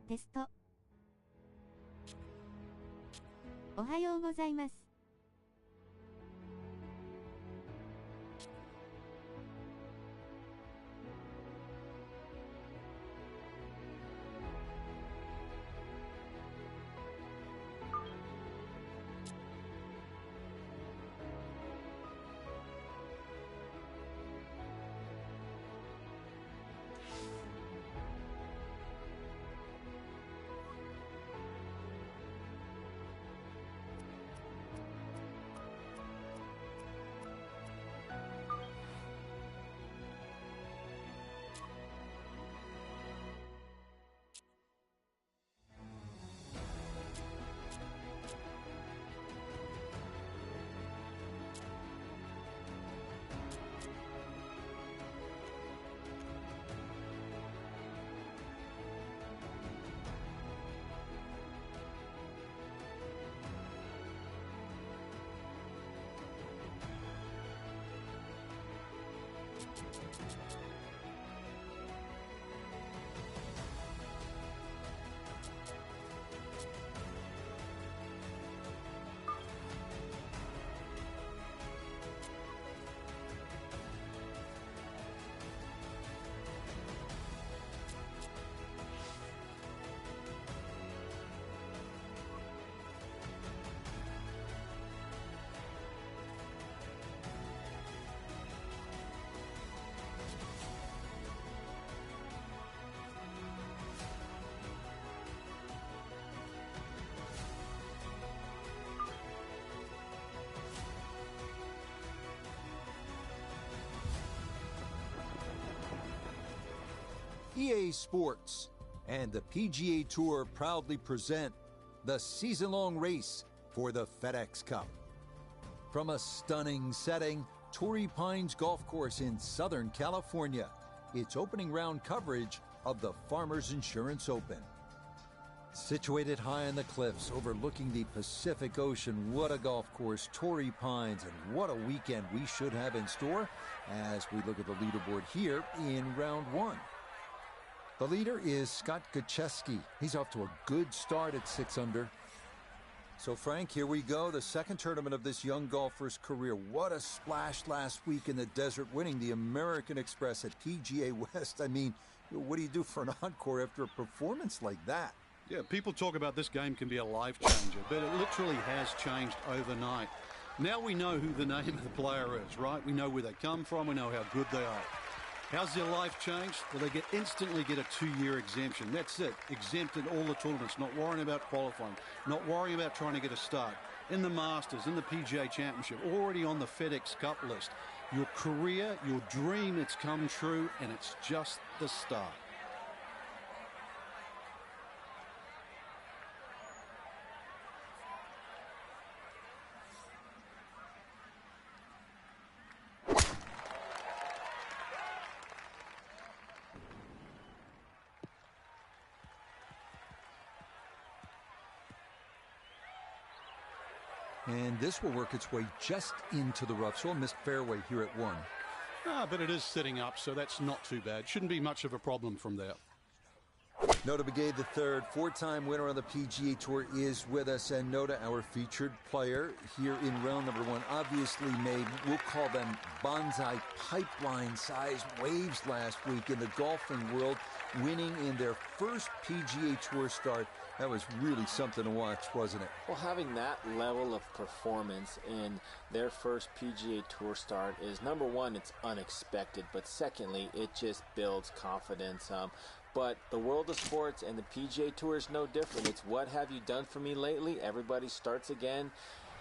テスト。おはようございます。EA Sports and the PGA Tour proudly present the season-long race for the FedEx Cup. From a stunning setting, Torrey Pines Golf Course in Southern California, it's opening round coverage of the Farmers Insurance Open. Situated high on the cliffs overlooking the Pacific Ocean, what a golf course, Torrey Pines, and what a weekend we should have in store as we look at the leaderboard here in round one. The leader is Scott Gutcheski. He's off to a good start at 6 under. So, Frank, here we go. The second tournament of this young golfer's career. What a splash last week in the desert, winning the American Express at PGA West. I mean, what do you do for an encore after a performance like that? Yeah, people talk about this game can be a life changer, but it literally has changed overnight. Now we know who the name of the player is, right? We know where they come from. We know how good they are. How's their life changed? Well, they instantly get a 2-year exemption. That's it. Exempted all the tournaments, not worrying about qualifying, not worrying about trying to get a start. In the Masters, in the PGA Championship, already on the FedEx Cup list. Your career, your dream, it's come true, and it's just the start. And this will work its way just into the rough, so a missed fairway here at 1. But it is sitting up, so that's not too bad. Shouldn't be much of a problem from there. Nota Begay III, 4-time winner on the PGA Tour, is with us. And Nota, our featured player here in round number 1, obviously made, we'll call them bonsai pipeline-sized waves last week in the golfing world, winning in their first PGA Tour start. That was really something to watch, wasn't it? Well, having that level of performance in their first PGA Tour start is, number one, it's unexpected, but secondly, it just builds confidence. But the world of sports and the PGA Tour is no different. It's what have you done for me lately? Everybody starts again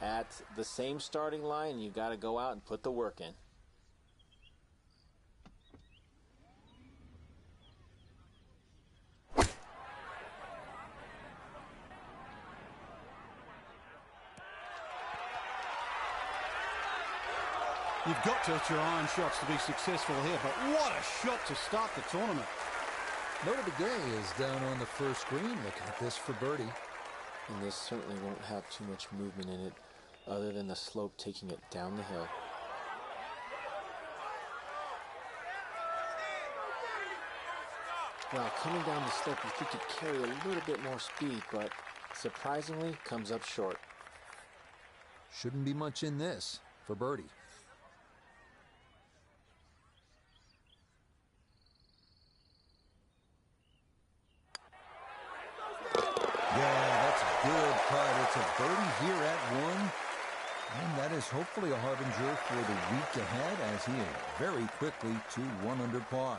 at the same starting line, and you got to go out and put the work in. You've got to hit your iron shots to be successful here, but what a shot to start the tournament. Nota Begay is down on the first green, looking at this for birdie. And this certainly won't have too much movement in it other than the slope taking it down the hill. Well, coming down the slope, you think he'd carry a little bit more speed, but surprisingly comes up short. Shouldn't be much in this for birdie. Yeah, that's a good putt. It's a birdie here at one. And that is hopefully a harbinger for the week ahead as he is very quickly to 1 under par.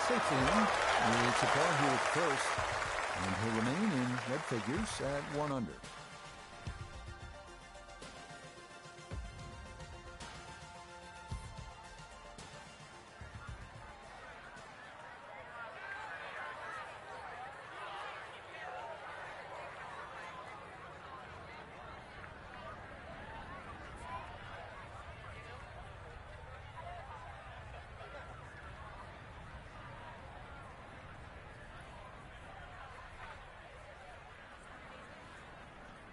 Safely in. It's a par here at first. And he'll remain in red figures at 1 under.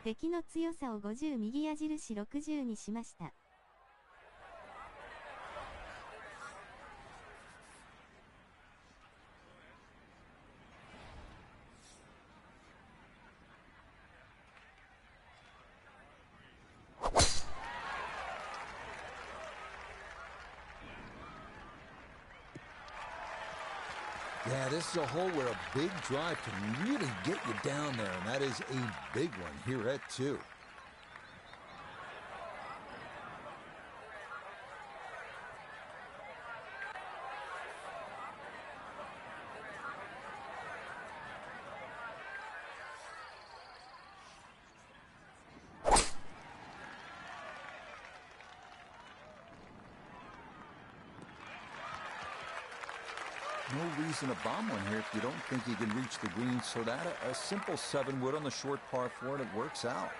敵の強さを50右矢印60にしました。Yeah, this is a hole where a big drive can really get you down there, and that is a big one here at 2. No reason to bomb one here if you don't think you can reach the green, so that a simple 7-wood on the short par 4, and it works out.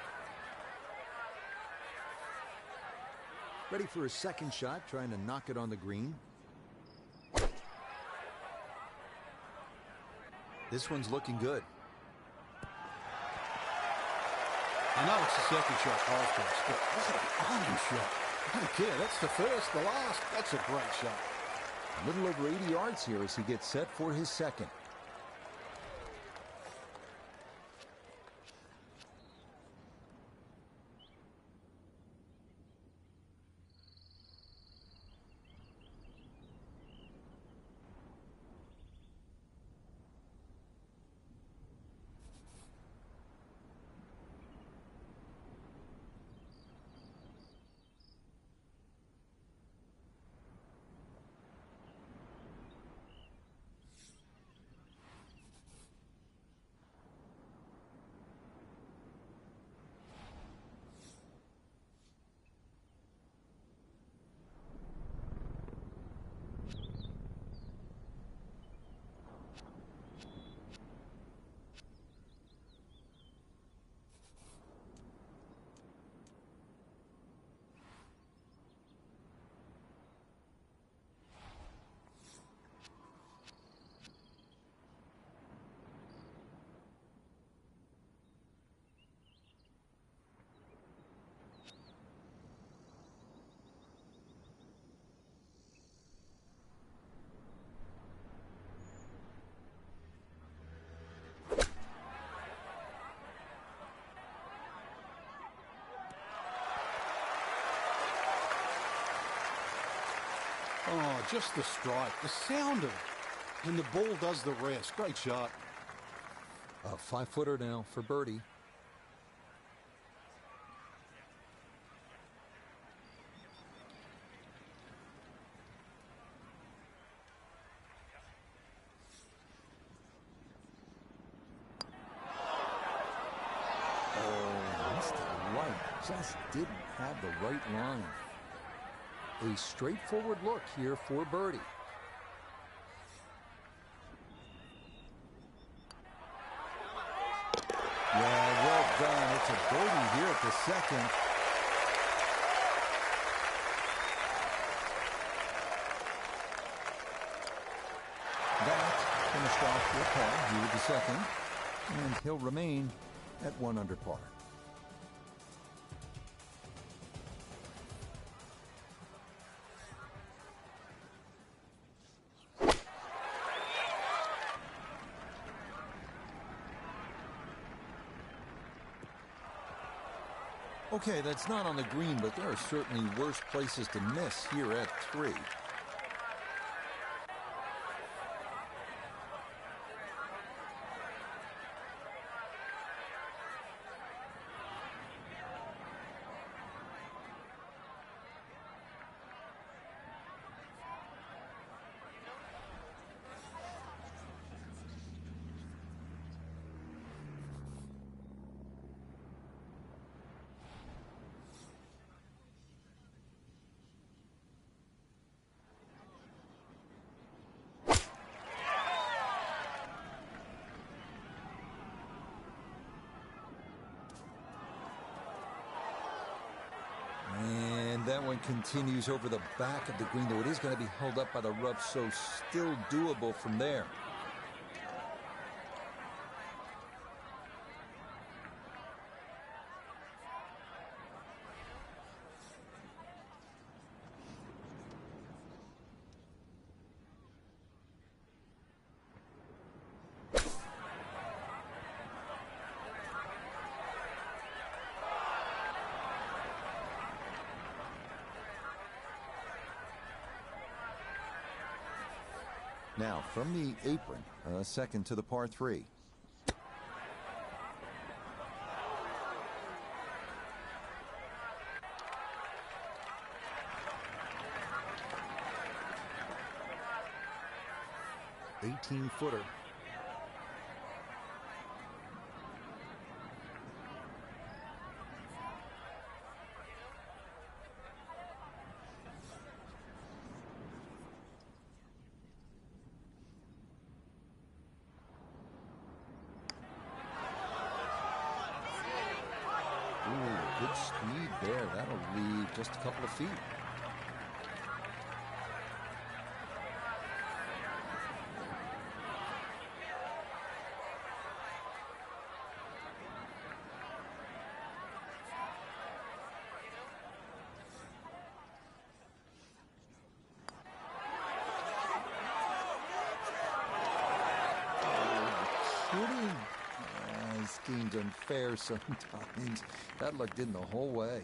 Ready for a second shot, trying to knock it on the green. This one's looking good. I know it's the second shot, but what an iron shot. I don't care, that's the first, the last. That's a great shot. A little over 80 yards here as he gets set for his second. Oh, just the strike, the sound of it. And the ball does the rest. Great shot. A 5-footer now for birdie. Oh, missed it right. Just didn't have the right line. A straightforward look here for birdie. Yeah, well done. It's a birdie here at the second. That finished off with par here with the second, and he'll remain at 1 under par. Okay, that's not on the green, but there are certainly worse places to miss here at 3. That one continues over the back of the green, though it is going to be held up by the rough, so still doable from there. Now, from the apron, second to the par 3. Footer. Good speed there. That'll leave just a couple of feet. Seems unfair sometimes. That looked in the whole way.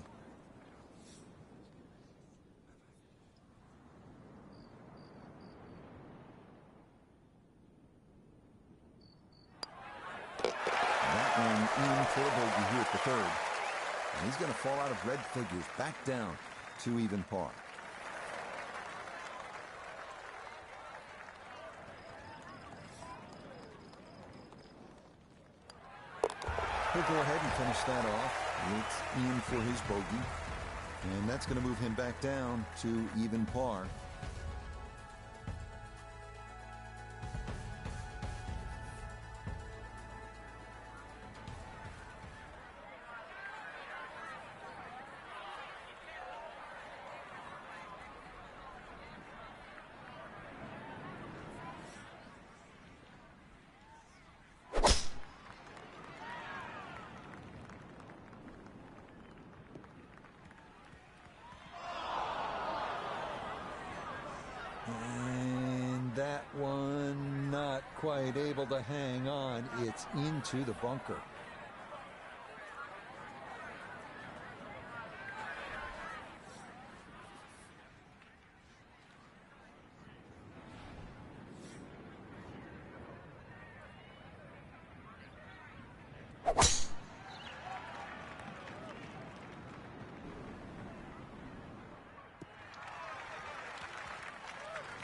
That one in for a bogey here at the 3rd. And he's going to fall out of red figures, back down to even par. He'll go ahead and finish that off. It's in for his bogey. And that's going to move him back down to even par. And that one not quite able to hang on. It's into the bunker.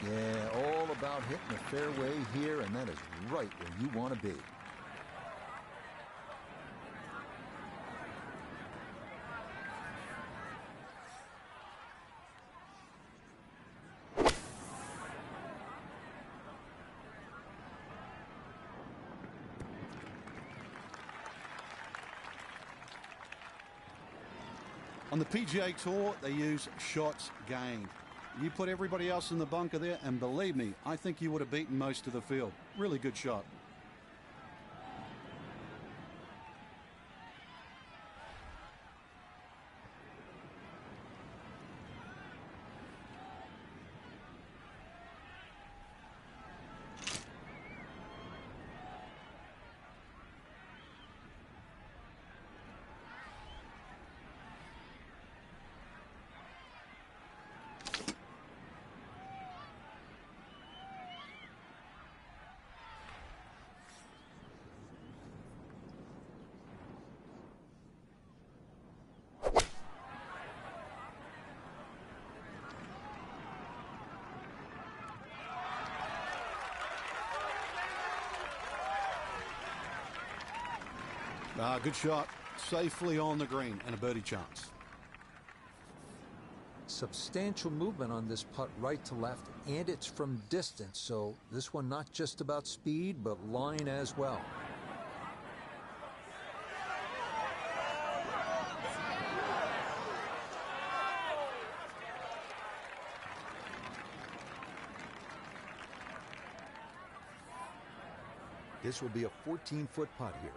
Yeah, all about hitting the fairway here, and that is right where you want to be. On the PGA Tour, they use shots gained. You put everybody else in the bunker there, and believe me, I think you would have beaten most of the field. Really good shot. Good shot. Safely on the green and a birdie chance. Substantial movement on this putt right to left, and it's from distance, so this one not just about speed, but line as well. This will be a 14-foot putt here.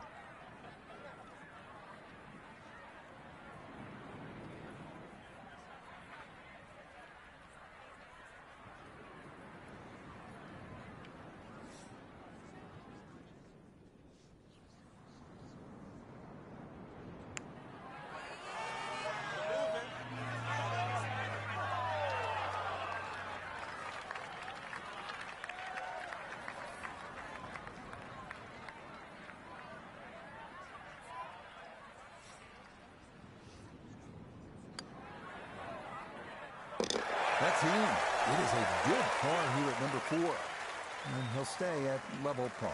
That's in. It is a good par here at number 4. And he'll stay at level par.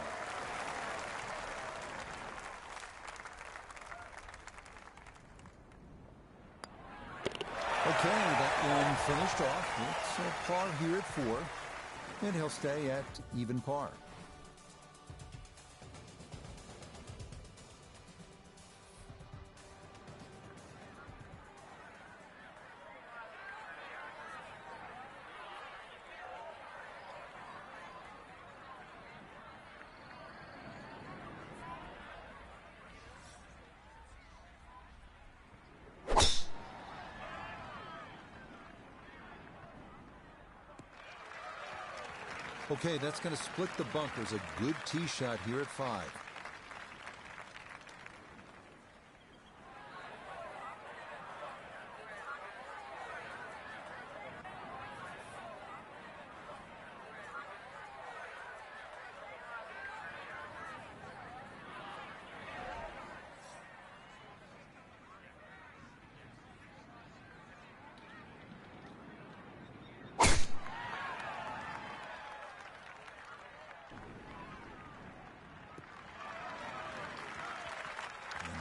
Okay, that one finished off. It's a par here at 4. And he'll stay at even par. Okay, that's going to split the bunkers. A good tee shot here at 5.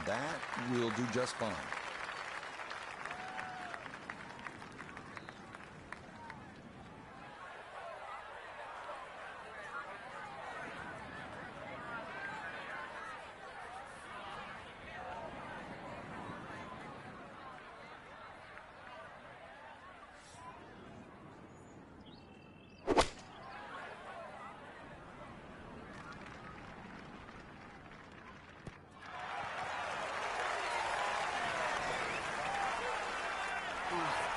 That will do just fine.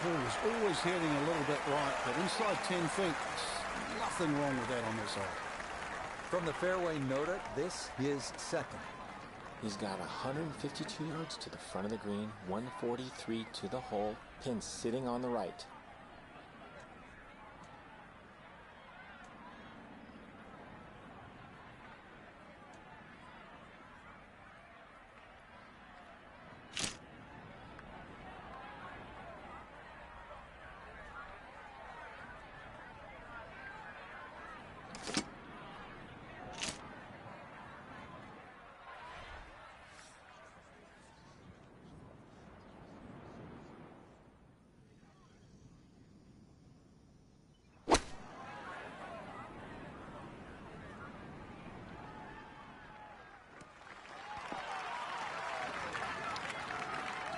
Ball is always heading a little bit right, but inside 10 feet, nothing wrong with that on this hole. From the fairway noted, this is second. He's got 152 yards to the front of the green, 143 to the hole, pin sitting on the right.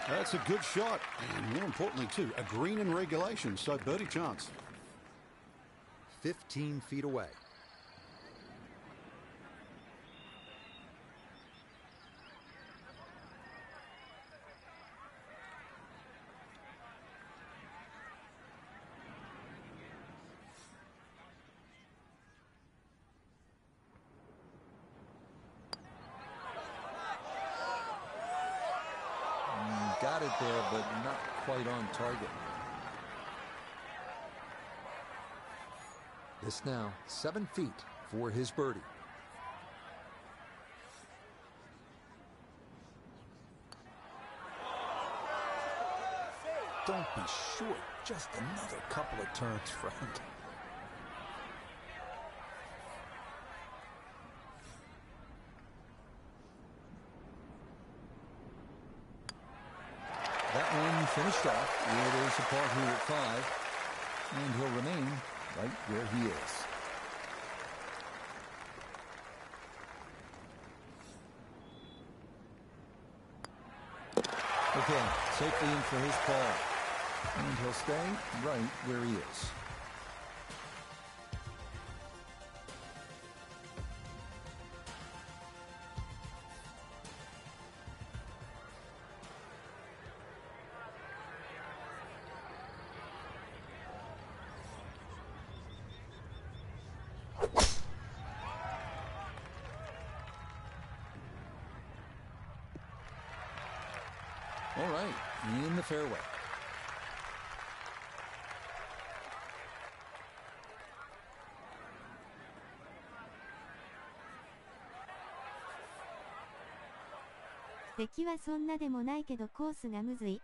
That's a good shot, and more importantly, too, a green in regulation, so birdie chance. 15 feet away. Got it there, but not quite on target. This now 7 feet for his birdie. Don't be short. Just another couple of turns, Frank. finished off. It is a par here at 5, and he'll remain right where he is. Okay, safely in for his ball, and he'll stay right where he is. All right, in the fairway.「敵はそんなでもないけどコースがむずい」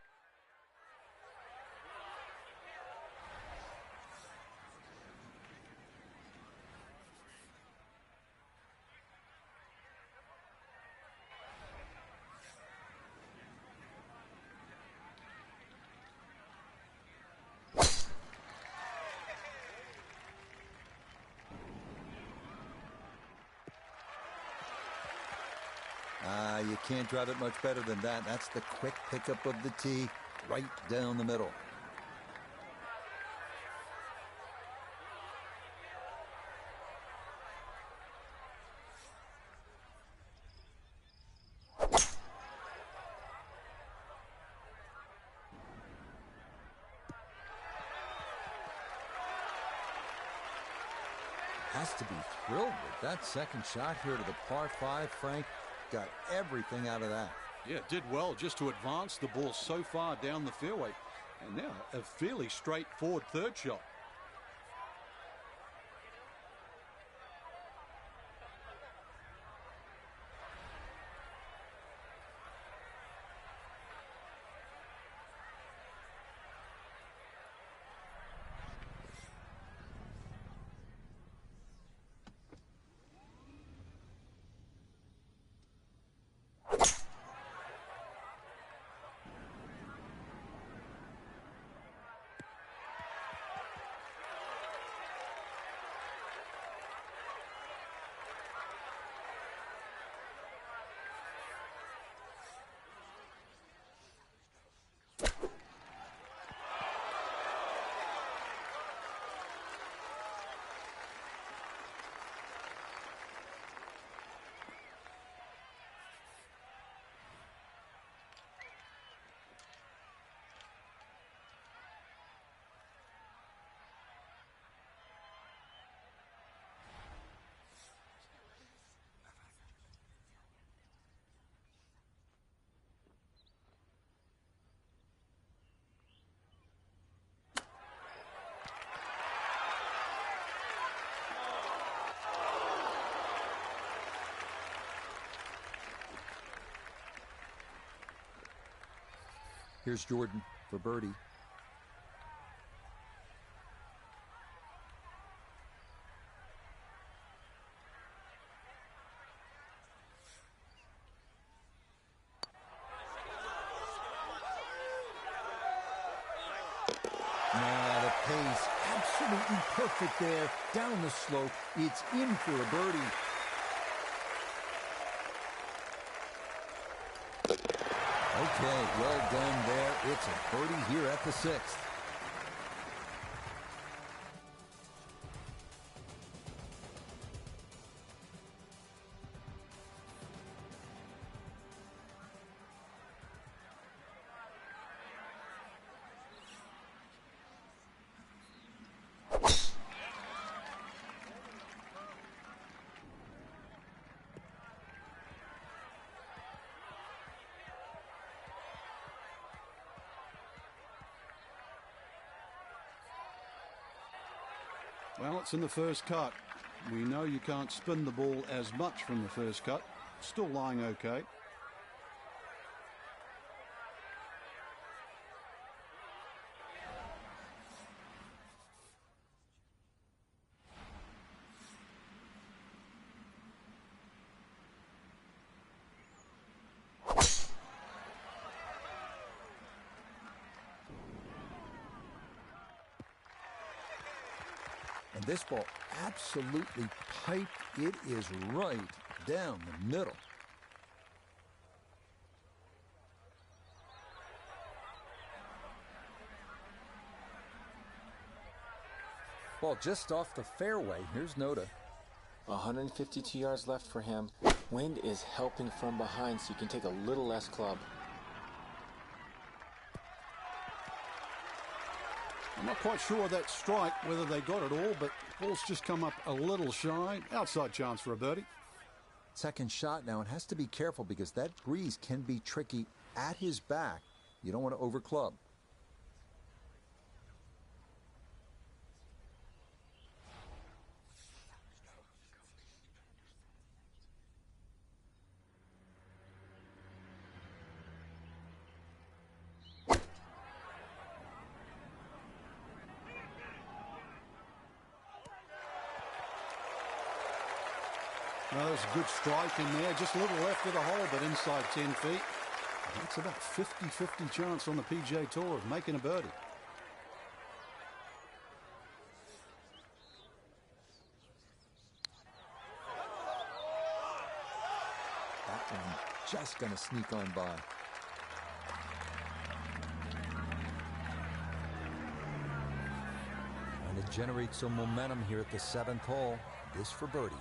You can't drive it much better than that. That's the quick pickup of the tee right down the middle. Has to be thrilled with that second shot here to the par 5, Frank. Got everything out of that. Yeah, did well just to advance the ball so far down the fairway. And now a fairly straightforward third shot. Here's Jordan for birdie. Now the pace, absolutely perfect there. Down the slope, it's in for a birdie. Okay, well done there. It's a birdie here at the 6th. Well, it's in the first cut. We know you can't spin the ball as much from the first cut. Still lying okay. And this ball absolutely piped. It is right down the middle. Ball just off the fairway. Here's Noda. 152 yards left for him. Wind is helping from behind, so you can take a little less club. I'm not quite sure of that strike, whether they got it all, but ball's just come up a little shy. Outside chance for a birdie. Second shot now, and has to be careful because that breeze can be tricky at his back. You don't want to overclub. Well, there's a good strike in there, just a little left of the hole, but inside 10 feet. That's about 50-50 chance on the PGA Tour of making a birdie. That one just going to sneak on by. And it generates some momentum here at the 7th hole. This for birdie.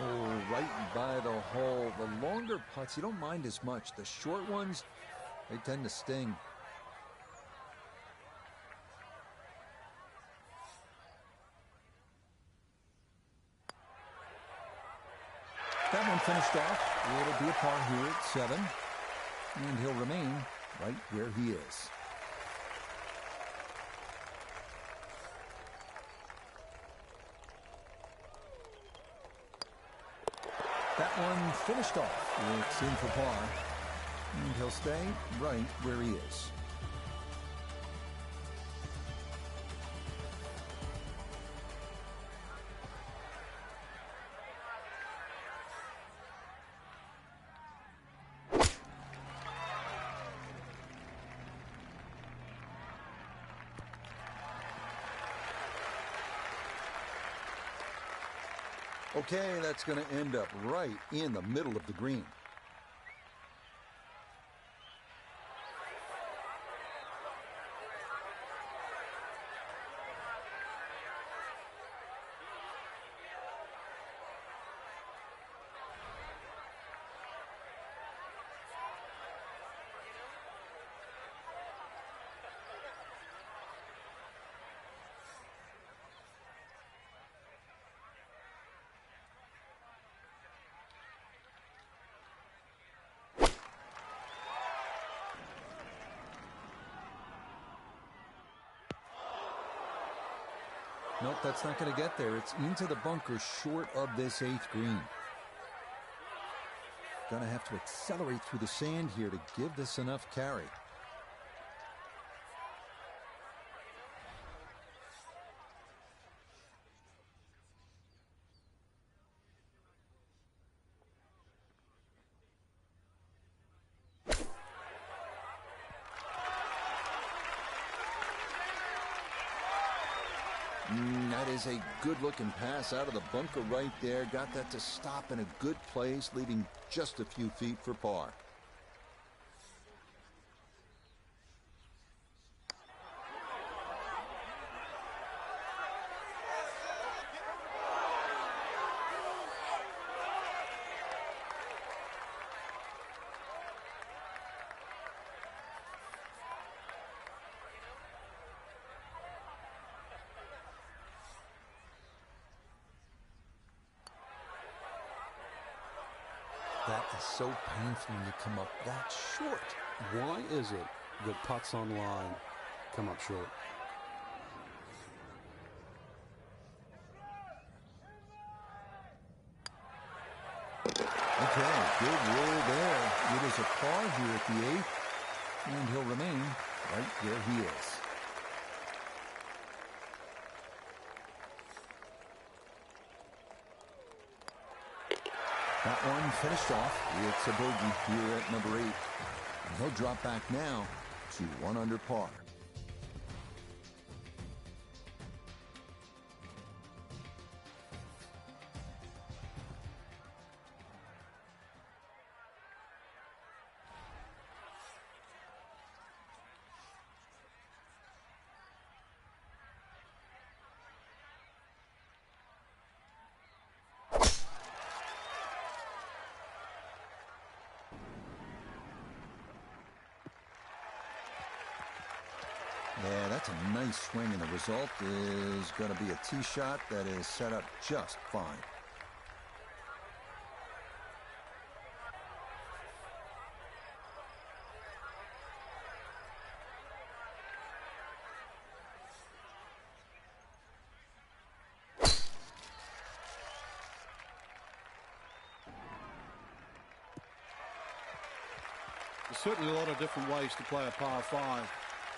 Oh, right by the hole. The longer putts, you don't mind as much. The short ones, they tend to sting. That one finished off. It'll be a par here at 7. And he'll remain right where he is. That one finished off. It's in for par. And he'll stay right where he is. Okay, that's going to end up right in the middle of the green. Nope, that's not going to get there. It's into the bunker short of this 8th green. Gonna have to accelerate through the sand here to give this enough carry. That is a good-looking pass out of the bunker right there. Got that to stop in a good place, leaving just a few feet for par. That is so painful when you come up that short. Why is it that putts on line come up short? Okay, good roll there. It is a par here at the 8th, and he'll remain right where he is. That one finished off. It's a bogey here at number 8. And he'll drop back now to 1 under par. Yeah, that's a nice swing, and the result is going to be a tee shot that is set up just fine. There's certainly a lot of different ways to play a par 5.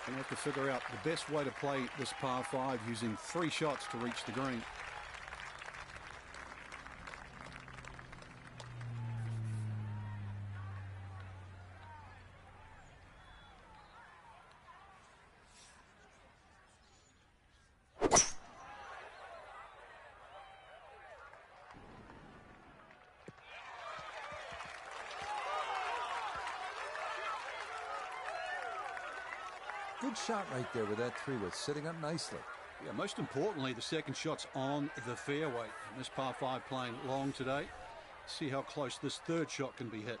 And we have to figure out the best way to play this par 5 using 3 shots to reach the green. Good shot right there with that 3-wood, sitting up nicely. Yeah, most importantly, the second shot's on the fairway. And this par 5 playing long today. See how close this third shot can be hit.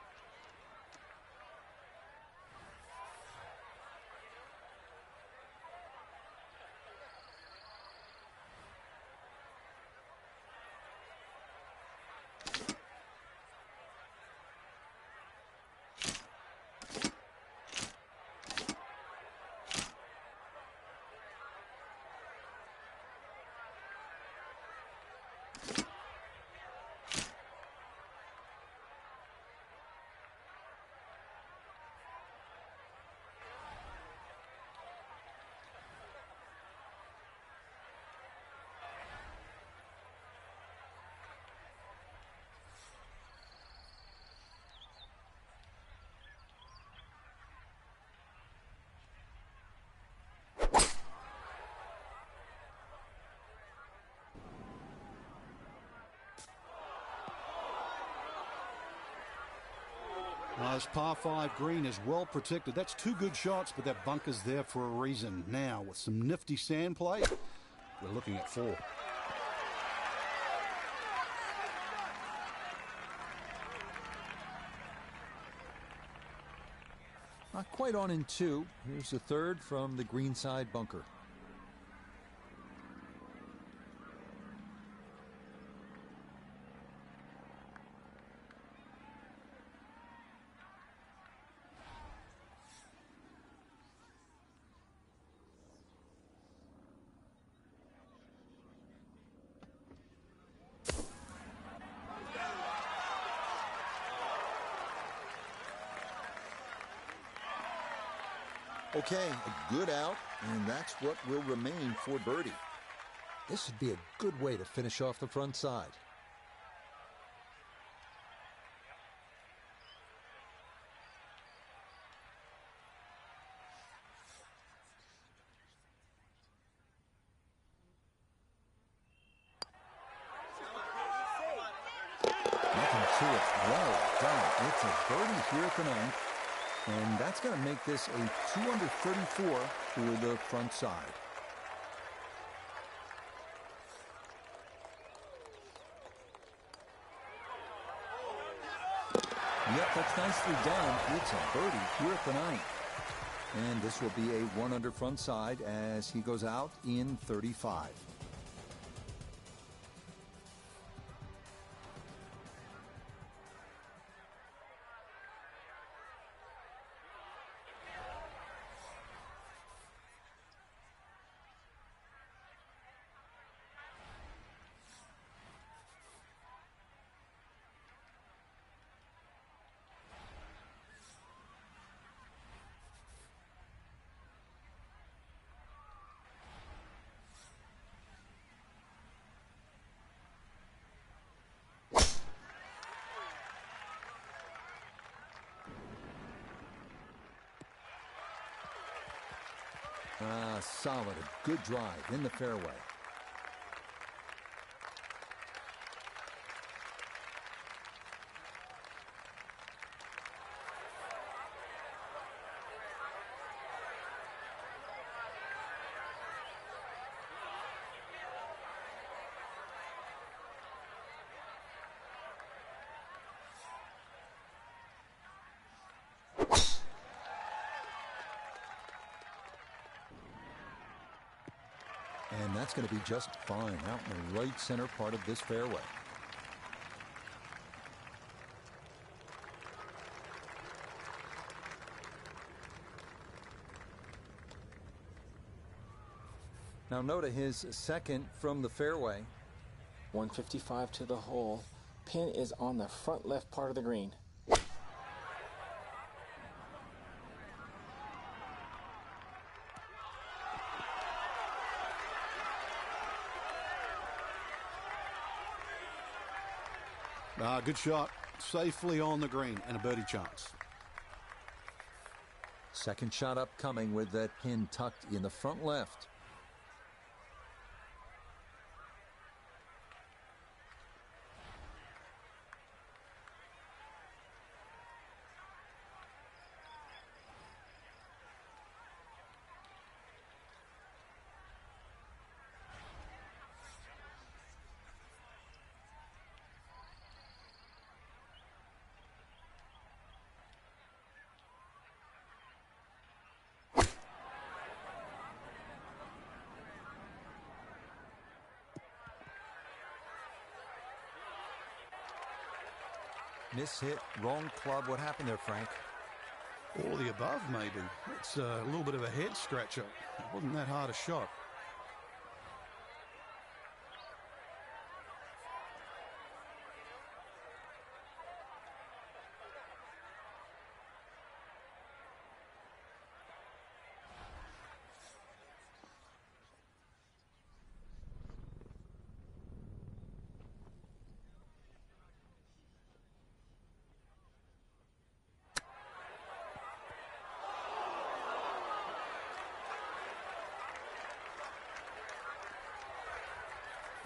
This par 5 green is well protected. That's 2 good shots, but that bunker's there for a reason. Now, with some nifty sand play, we're looking at 4. Not quite on in 2. Here's the third from the greenside bunker. Okay, a good out, and that's what will remain for birdie. This would be a good way to finish off the front side. Nothing to it. Well done. It's a birdie here at the 9th. And that's going to make this a 2 under 34 for the front side. Yep, that's nicely done. It's a birdie here at the 9th. And this will be a 1 under front side as he goes out in 35. Solid, a good drive in the fairway. And that's going to be just fine out in the right center part of this fairway. Now note his second from the fairway. 155 to the hole. Pin is on the front left part of the green. Good shot. Safely on the green and a birdie chance. Second shot upcoming with that pin tucked in the front left. Miss hit, wrong club. What happened there, Frank? All the above, maybe. It's a little bit of a head scratcher. It wasn't that hard a shot.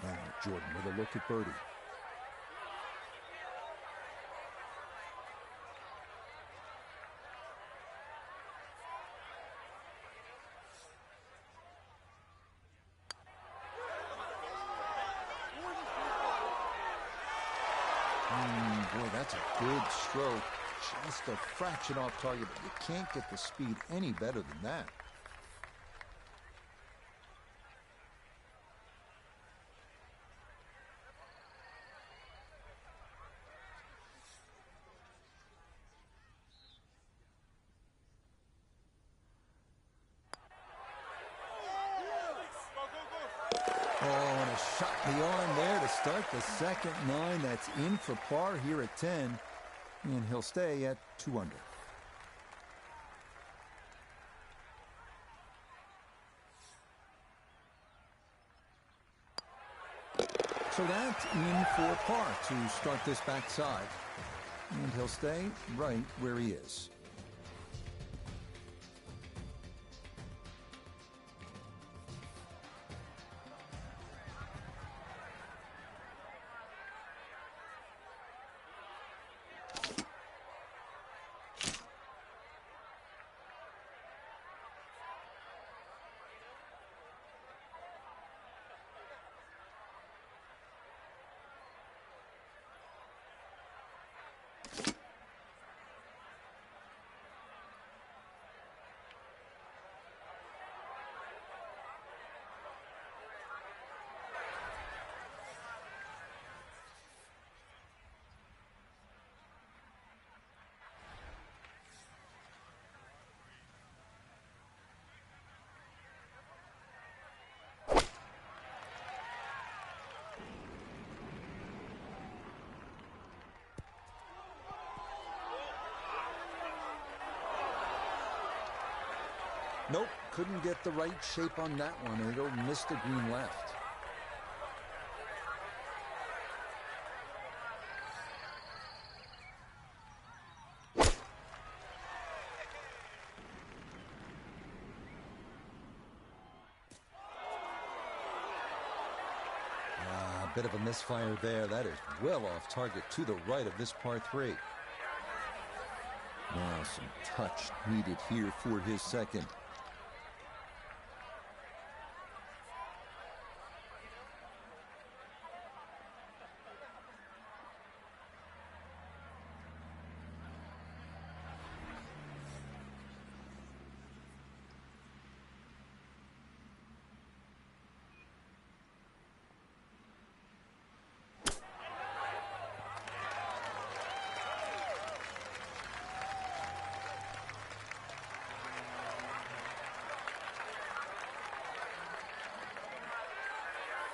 Now Jordan with a look at birdie. Boy, that's a good stroke. Just a fraction off target, but you can't get the speed any better than that. Oh, and a shot beyond there to start the second 9. That's in for par here at 10. And he'll stay at 2 under. So that's in for par to start this backside. And he'll stay right where he is. Nope, couldn't get the right shape on that one, and it'll miss the green left. Bit of a misfire there. That is well off target to the right of this par 3. Now some touch needed here for his second.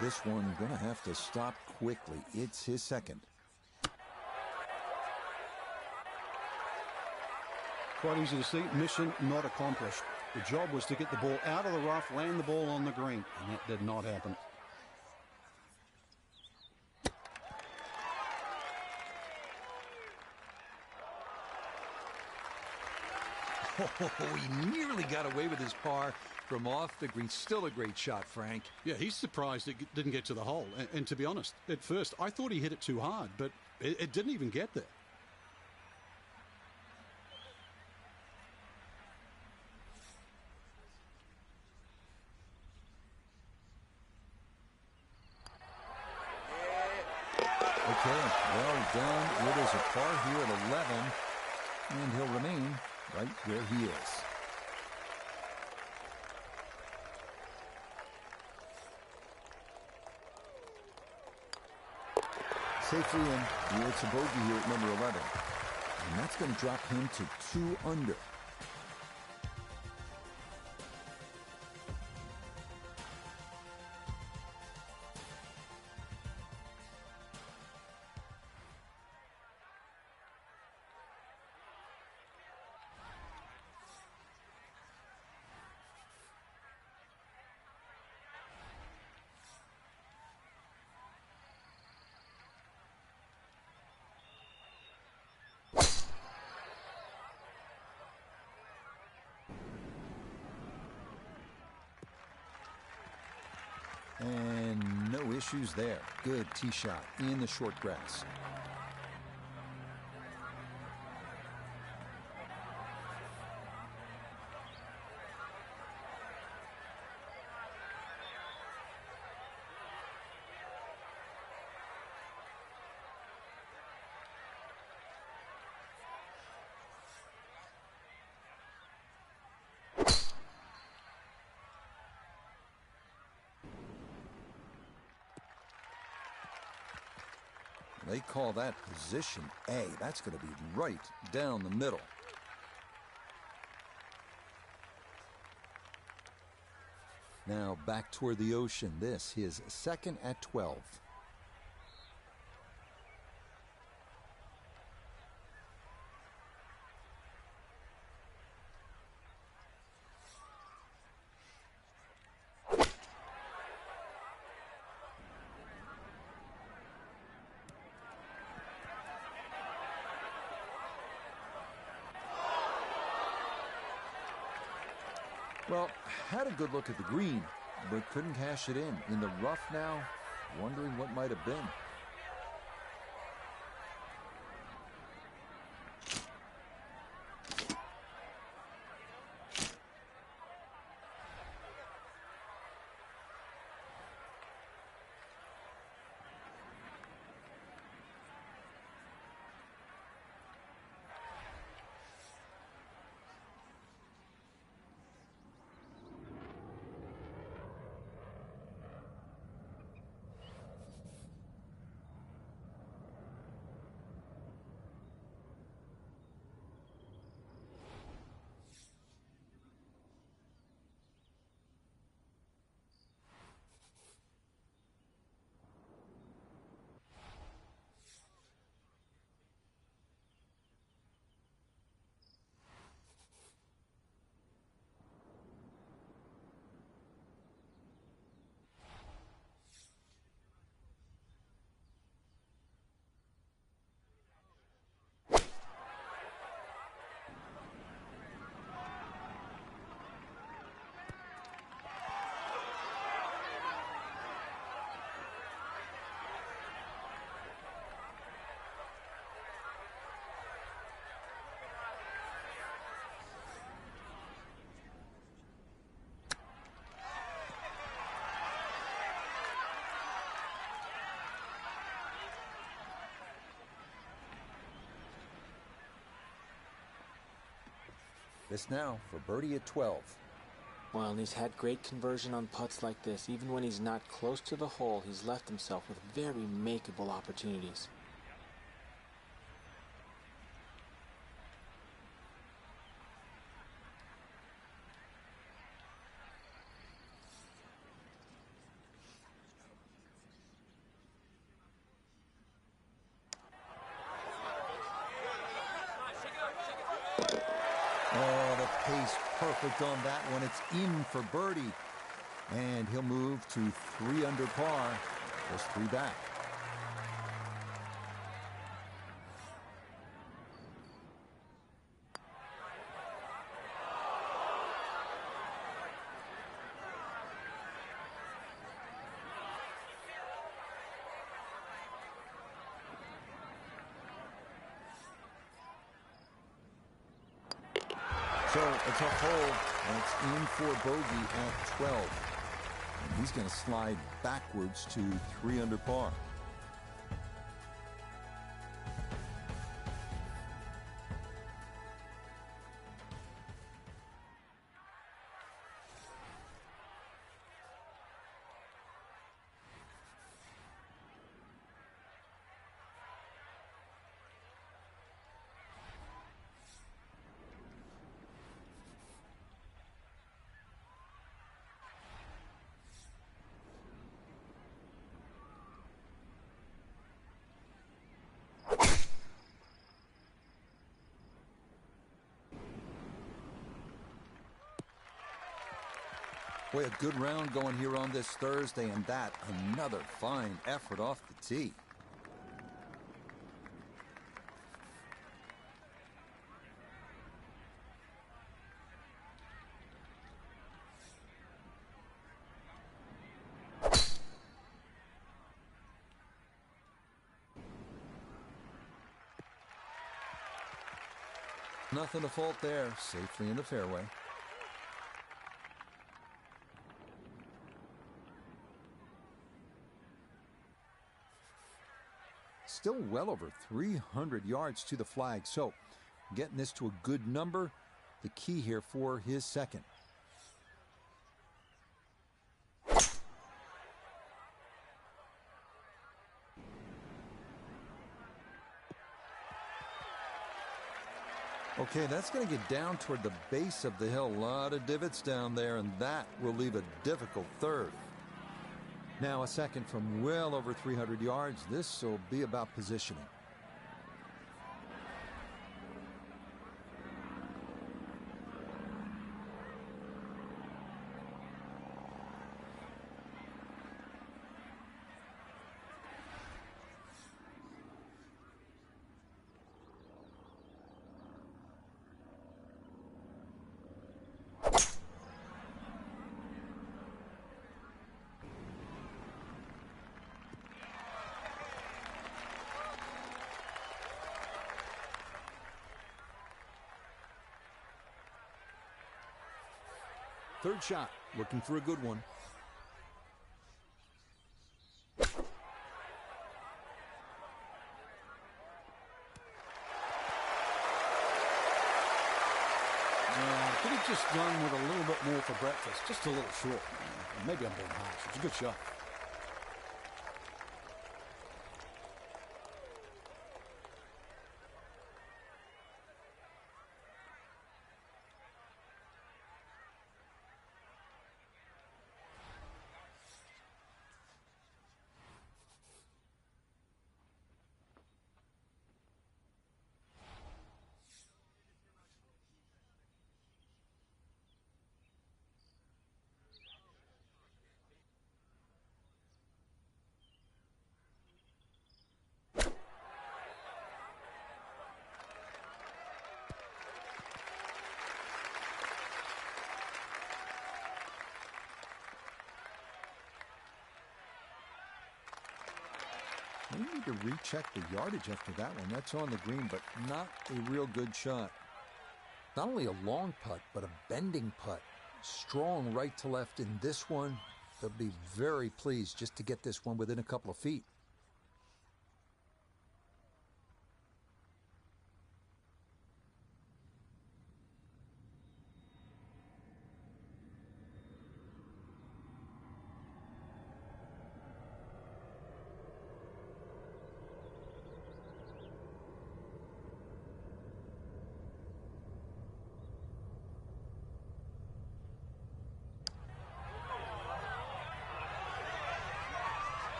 This one gonna have to stop quickly. It's his second. Quite easy to see. Mission not accomplished. The job was to get the ball out of the rough, land the ball on the green, and that did not happen. Oh, he nearly got away with his par from off the green. Still a great shot, Frank. Yeah, he's surprised it didn't get to the hole. And to be honest, at first, I thought he hit it too hard, but it didn't even get there. Okay, well done. It is a par here at 11, and he'll remain right where he is. Safely in. It's a bogey here at number 11. And that's going to drop him to 2 under. And no issues there. Good tee shot in the short grass. They call that position A. That's going to be right down the middle. Now back toward the ocean. This his second at 12. Well, had a good look at the green, but couldn't cash it in. In the rough now, wondering what might have been. This now for birdie at 12. Well, and he's had great conversion on putts like this. Even when he's not close to the hole, he's left himself with very makeable opportunities. Oh, the pace perfect on that one. It's in for birdie. And he'll move to 3 under par. Just 3 back. So it's a hole, and it's in for bogey at 12. And he's going to slide backwards to 3 under par. Boy, a good round going here on this Thursday, and that another fine effort off the tee. Nothing to fault there, safely in the fairway. Still well over 300 yards to the flag, so getting this to a good number, the key here for his second. Okay, that's going to get down toward the base of the hill. A lot of divots down there, and that will leave a difficult third. Now a second from well over 300 yards. This will be about positioning. Third shot, looking for a good one. Could have just done with a little bit more for breakfast. Just a little short. Maybe I'm being harsh. It's a good shot. We need to recheck the yardage after that one. That's on the green, but not a real good shot. Not only a long putt, but a bending putt. Strong right to left in this one. They'll be very pleased just to get this one within a couple of feet.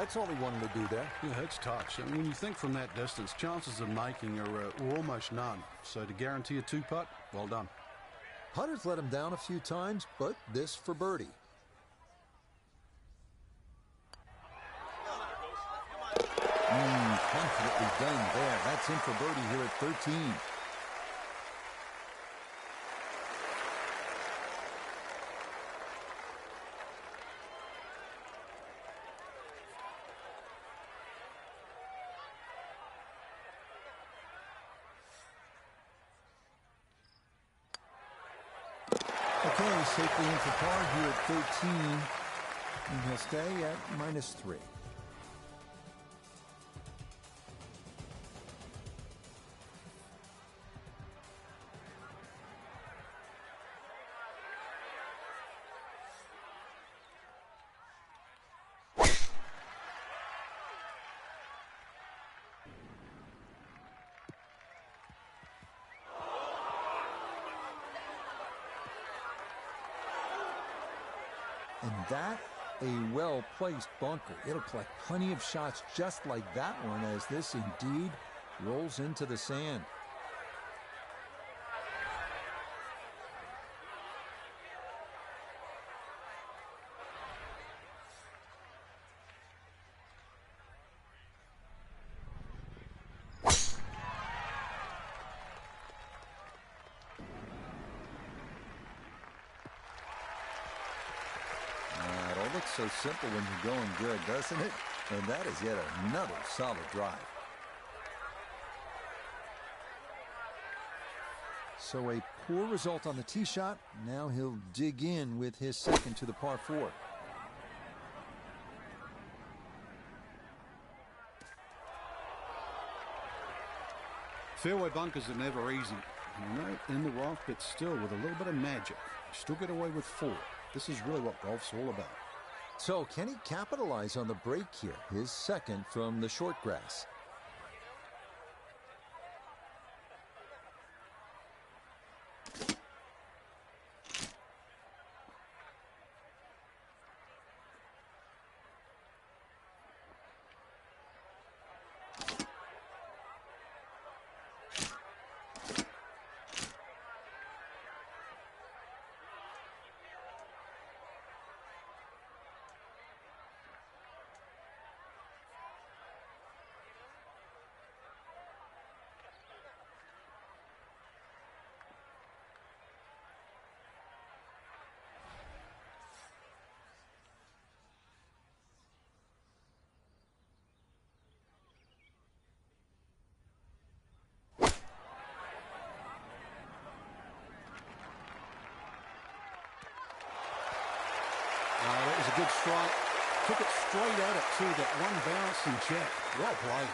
That's all he wanted to do there. Yeah, it's touch. And when you think from that distance, chances of making are almost none. So to guarantee a two-putt, well done. Putters let him down a few times, but this for birdie. Confidently done there. That's in for birdie here at 13. Okay, safely in for par here at 13. And he'll stay at -3. And that, a well-placed bunker. It'll collect plenty of shots just like that one as this indeed rolls into the sand. Looks so simple when you're going good, doesn't it? And that is yet another solid drive. So a poor result on the tee shot. Now he'll dig in with his second to the par 4. Fairway bunkers are never easy. In the rough, but still with a little bit of magic. You still get away with 4. This is really what golf's all about. So can he capitalize on the break here? His second from the short grass. That was a good strike. Took it straight at it, too. That one bounce and check. Well played.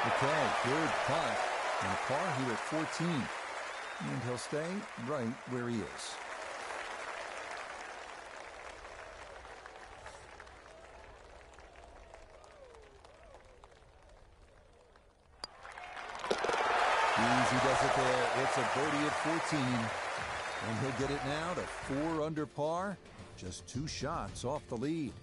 Okay, good putt. And a par here at 14. And he'll stay right where he is. Easy does it there. It's a birdie at 14. And he'll get it now to 4 under par. Just 2 shots off the lead.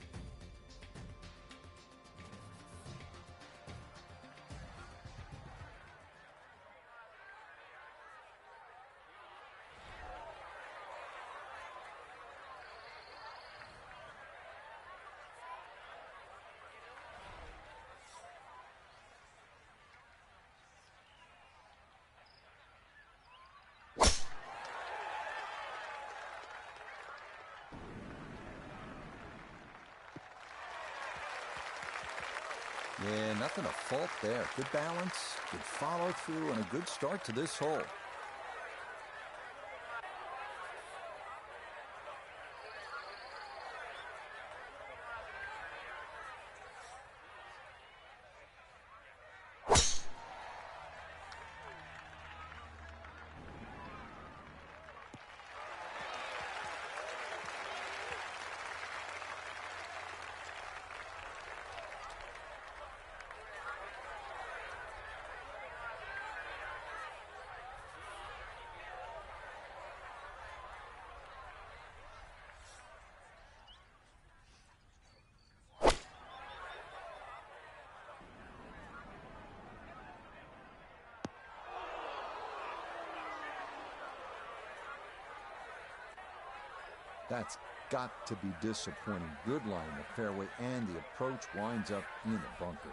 Yeah, nothing to fault there. Good balance, good follow through, and a good start to this hole. That's got to be disappointing. Good line in the fairway, and the approach winds up in the bunker.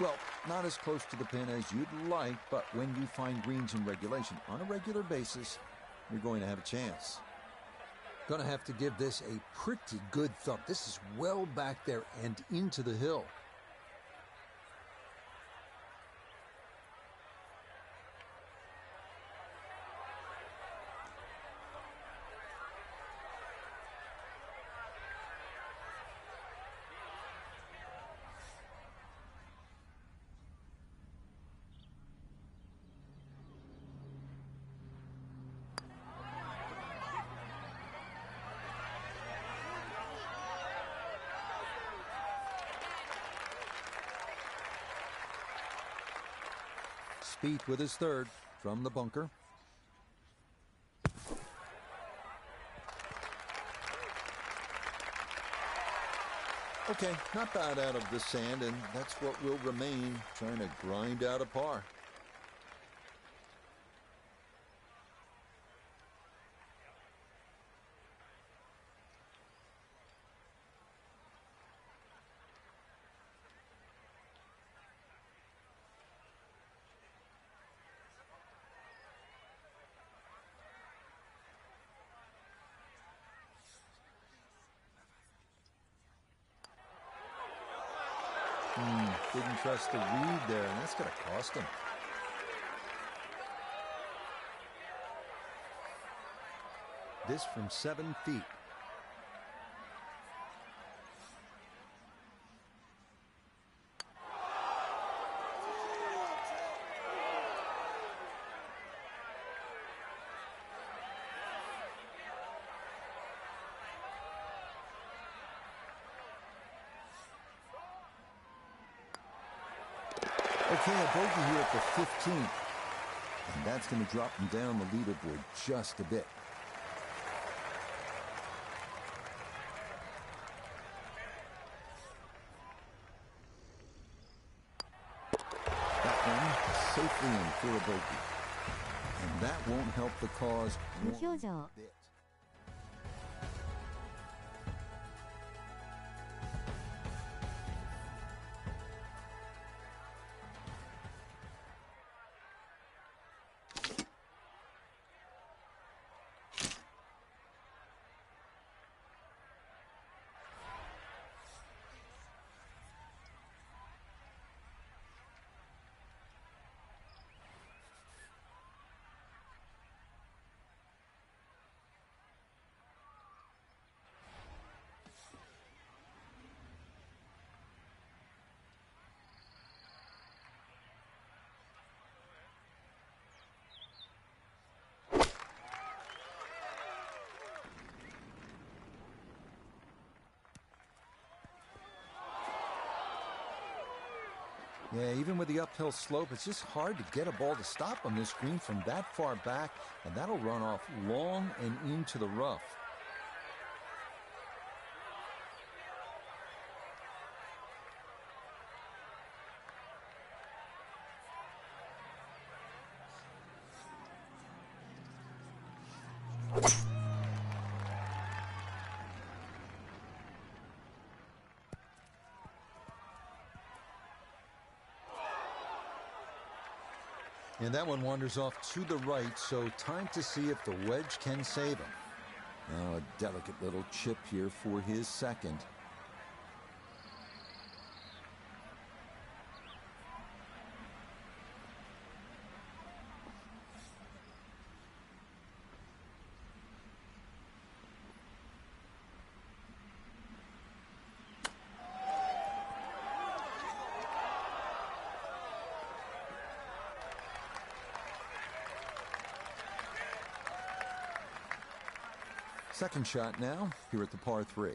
Well, not as close to the pin as you'd like, but when you find greens in regulation on a regular basis, you're going to have a chance. Gonna have to give this a pretty good thump. This is well back there and into the hill. Spieth with his third from the bunker. Okay, not bad out of the sand, and that's what will remain, trying to grind out a par. Didn't trust the read there, and that's going to cost him. This from 7 feet. Okay, a bogey here at the 15th. And that's going to drop him down the leaderboard just a bit. That one safely in for a bogey. And that won't help the cause one bit. Yeah, even with the uphill slope, it's just hard to get a ball to stop on this green from that far back, and that'll run off long and into the rough. And that one wanders off to the right, so time to see if the wedge can save him. Now a delicate little chip here for his second. second shot now here at the par 3.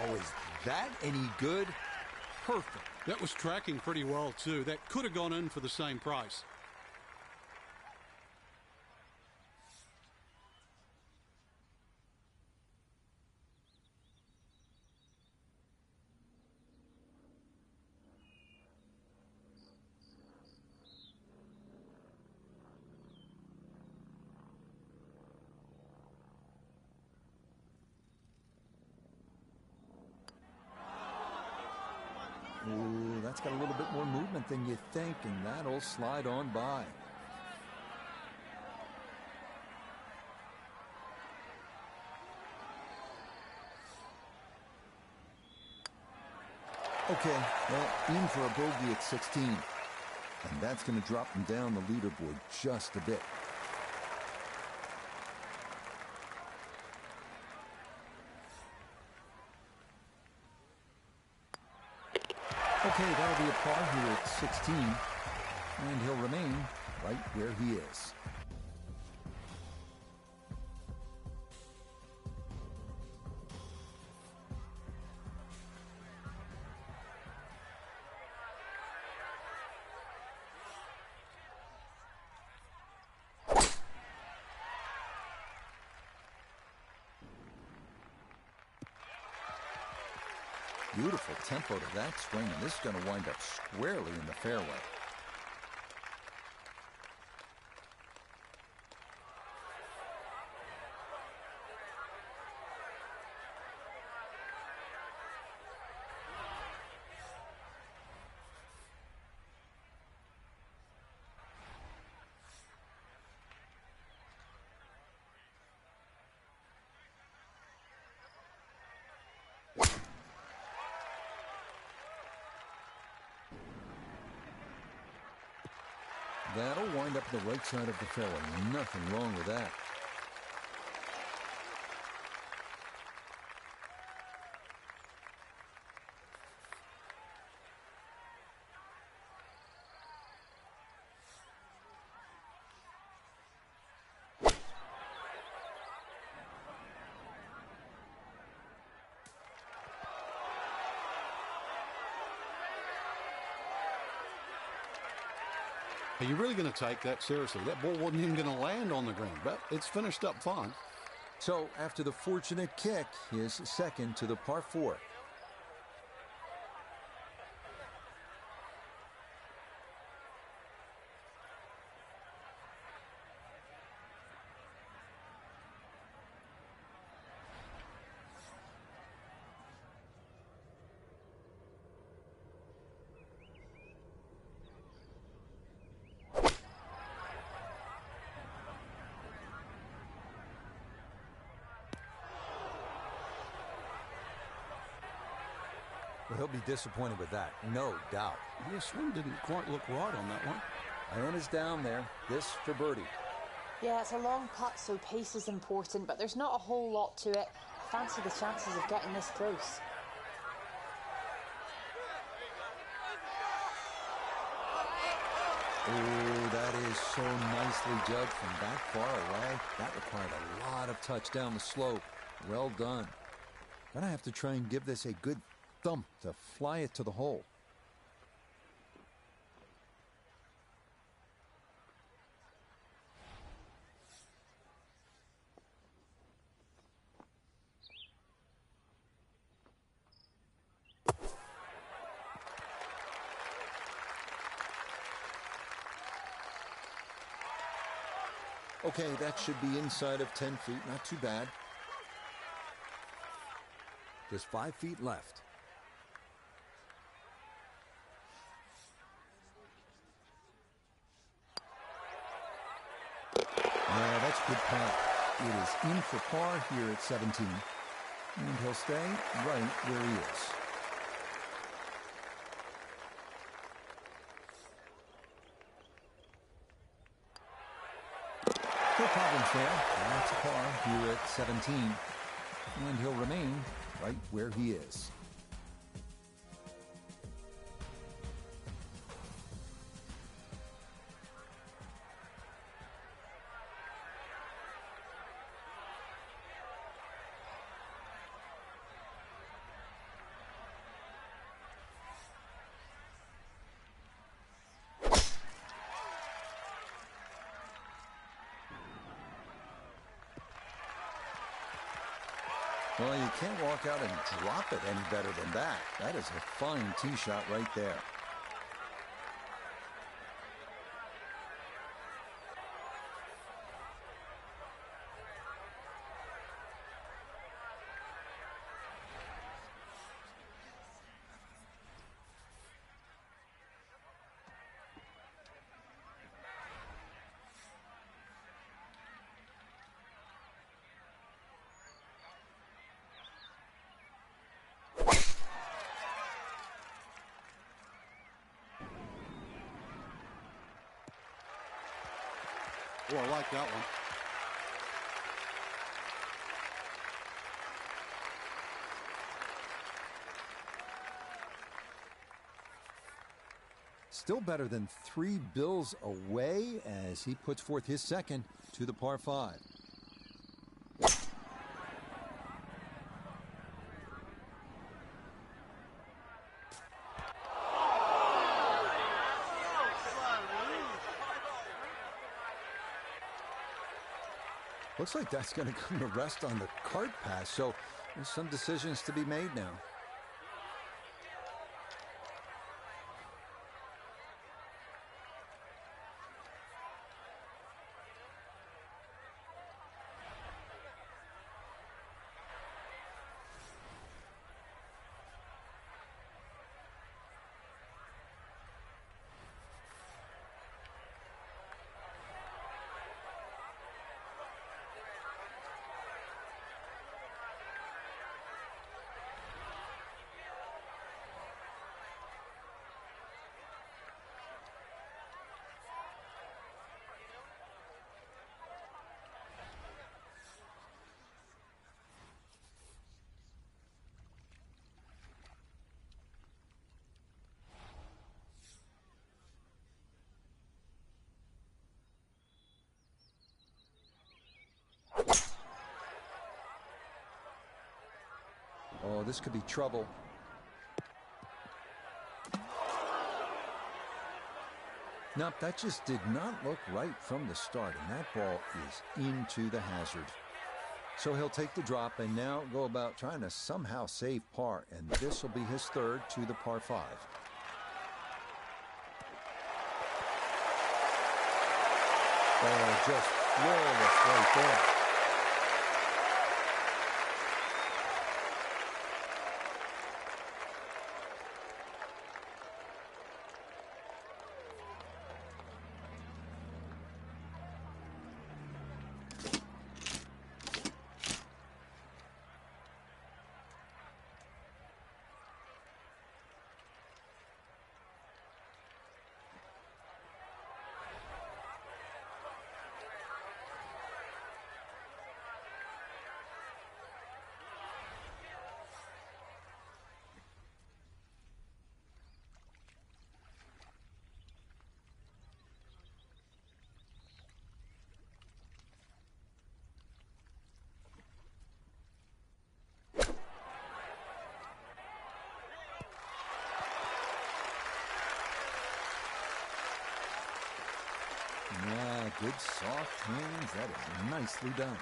Oh, is that any good? Perfect. That was tracking pretty well too. That could have gone in for the same price. Ooh, that's got a little bit more movement than you think, and that'll slide on by. Okay, well, in for a bogey at 16. And that's going to drop him down the leaderboard just a bit. Okay, that'll be a par here at 16, and he'll remain right where he is. Beautiful tempo to that swing, and this is going to wind up squarely in the fairway. That'll wind up the right side of the fairway. Nothing wrong with that. Are you really going to take that seriously? That ball wasn't even going to land on the ground, but it's finished up fine. So after the fortunate kick, his second to the par 4. Well, he'll be disappointed with that, no doubt. The swing didn't quite look right on that one. Iona's down there. This for birdie. Yeah, it's a long putt, so pace is important, but there's not a whole lot to it. Fancy the chances of getting this close. Oh, that is so nicely judged from that far away. That required a lot of touch down the slope. Well done. Gonna have to try and give this a good thump to fly it to the hole. Okay, that should be inside of 10 feet. Not too bad. Just 5 feet left. Yeah, that's good putt. It is in for par here at 17. And he'll stay right where he is. No problems there. That's par here at 17. And he'll remain right where he is. Well, you can't walk out and drop it any better than that. That is a fine tee shot right there. Oh, I like that one. Still better than 3 bills away as he puts forth his second to the par 5. Looks like that's going to come to rest on the cart pass, so there's some decisions to be made now. Oh, this could be trouble. Nope, that just did not look right from the start, and that ball is into the hazard. So he'll take the drop and now go about trying to somehow save par, and this will be his third to the par 5. Oh, just flawless right there. Yeah, good soft hands. That is nicely done.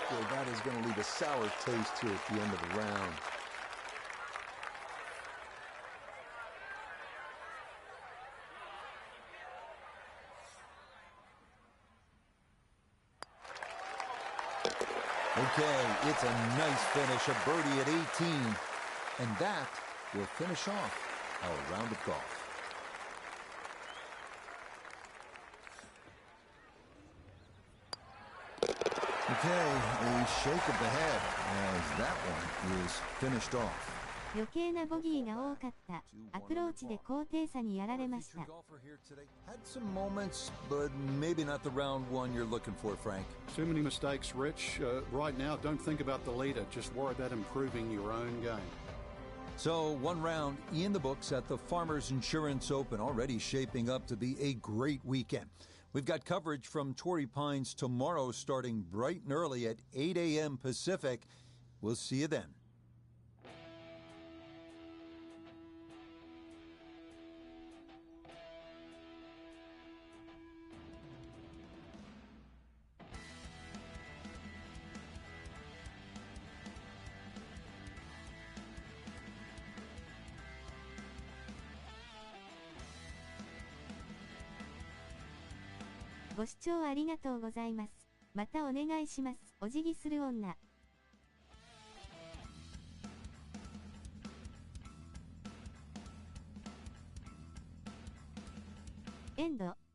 Boy, that is going to leave a sour taste here at the end of the round. Okay, it's a nice finish, a birdie at 18, and that will finish off our round of golf. Okay, a shake of the head as that one is finished off. 余計なボギーが多かったアプローチで高低差にやられました。 Had some moments, but maybe not the round one you're looking for, Frank. Too many mistakes, Rich. Right now, don't think about the leader. Just worry about improving your own game. So, one round in the books at the Farmers Insurance Open, already shaping up to be a great weekend. We've got coverage from Torrey Pines tomorrow starting bright and early at 8 a.m. Pacific. We'll see you then.ご視聴ありがとうございます。またお願いします。お辞儀する女。エンド。